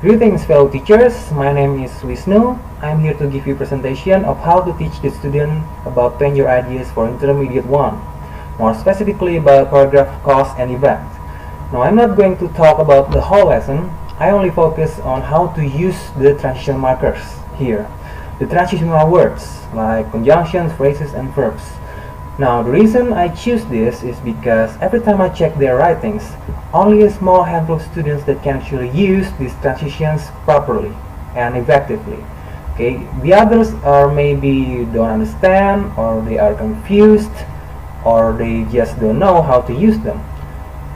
Greetings fellow teachers, my name is Wisnu. I'm here to give you a presentation of how to teach the student about 10-year ideas for Intermediate 1. More specifically about paragraph, cause, and event. Now I'm not going to talk about the whole lesson, I only focus on how to use the transition markers here. The transitional words like conjunctions, phrases, and verbs. Now the reason I choose this is because every time I check their writings, only a small handful of students that can actually use these transitions properly and effectively. Okay, the others are maybe don't understand, or they are confused, or they just don't know how to use them.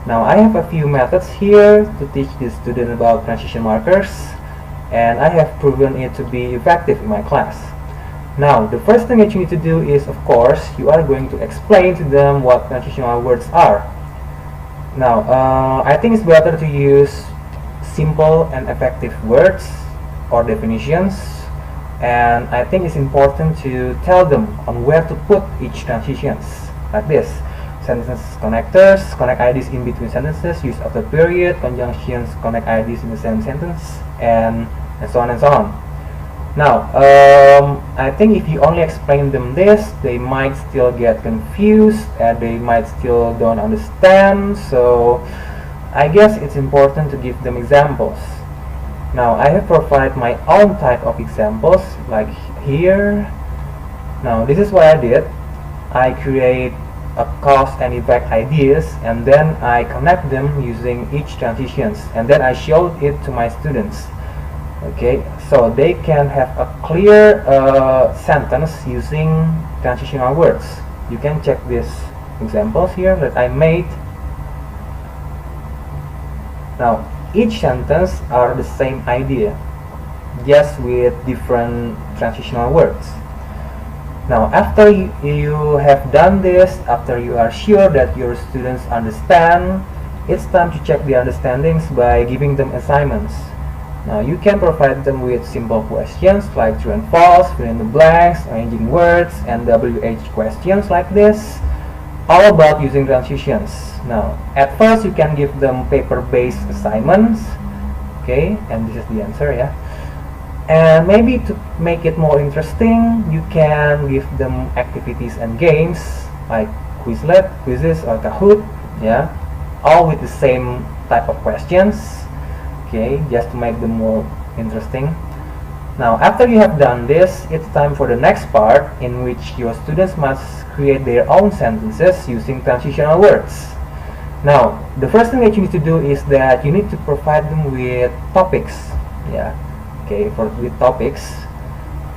Now I have a few methods here to teach the student about transition markers, and I have proven it to be effective in my class. Now, the first thing that you need to do is, of course, you are going to explain to them what transitional words are. Now, I think it's better to use simple and effective words or definitions, and I think it's important to tell them on where to put each transitions, like this. Sentence connectors, connect IDs in between sentences, use of the period, conjunctions, connect IDs in the same sentence, and so on and so on. Now, I think if you only explain them this, they might still get confused and they might still don't understand. So, I guess it's important to give them examples. Now, I have provided my own type of examples, like here. Now, this is what I did. I create a cause and effect ideas, and then I connect them using each transitions, and then I showed it to my students. Okay, so they can have a clear sentence using transitional words. You can check these examples here that I made. Now, each sentence are the same idea, just with different transitional words. Now, after you have done this, after you are sure that your students understand, it's time to check the understandings by giving them assignments. Now you can provide them with simple questions like true and false, fill in the blanks, arranging words, and WH questions like this, all about using transitions. Now at first you can give them paper-based assignments, okay, and this is the answer, yeah. And maybe to make it more interesting, you can give them activities and games like Quizlet, quizzes, or Kahoot, yeah, all with the same type of questions. Okay, just to make them more interesting. Now, after you have done this, it's time for the next part in which your students must create their own sentences using transitional words. Now, the first thing that you need to do is that you need to provide them with topics. Yeah, okay, with topics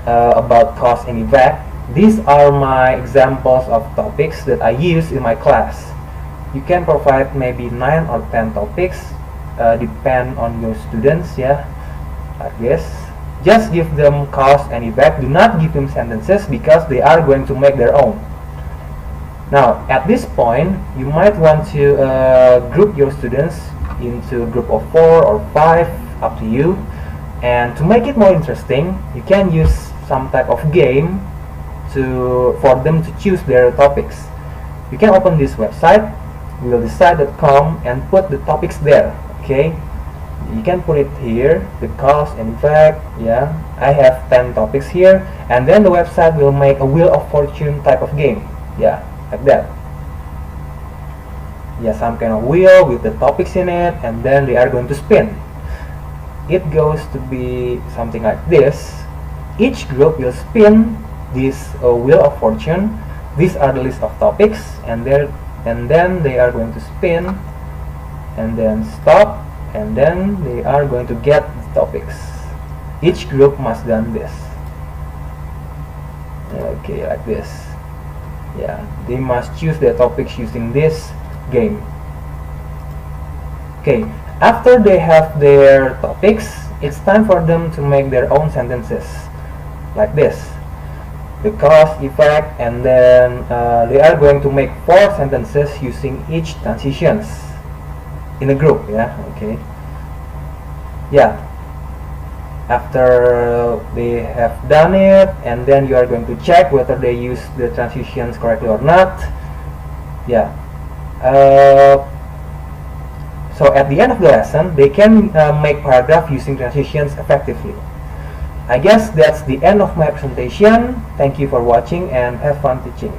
about cause and effect. These are my examples of topics that I use in my class. You can provide maybe 9 or 10 topics. Depend on your students, yeah, like this. Just give them cause and effect. Do not give them sentences because they are going to make their own. Now at this point you might want to group your students into a group of 4 or 5, up to you. And to make it more interesting, you can use some type of game for them to choose their topics. You can open this website, we'lldecide.com, and put the topics there. Okay, you can put it here, the cause and effect. Yeah, I have 10 topics here, and then the website will make a Wheel of Fortune type of game. Yeah, like that. Yeah, some kind of wheel with the topics in it, and then they are going to spin. It goes to be something like this. Each group will spin this Wheel of Fortune. These are the list of topics, and then they are going to spin and then stop, and then they are going to get the topics. Each group must done this. Okay, like this. Yeah, they must choose their topics using this game. Okay, after they have their topics, it's time for them to make their own sentences, like this. The cause, effect, and then they are going to make 4 sentences using each transitions in a group, yeah, okay. Yeah, after they have done it, and then you are going to check whether they use the transitions correctly or not. Yeah, So at the end of the lesson, they can make paragraph using transitions effectively. I guess that's the end of my presentation. Thank you for watching and have fun teaching.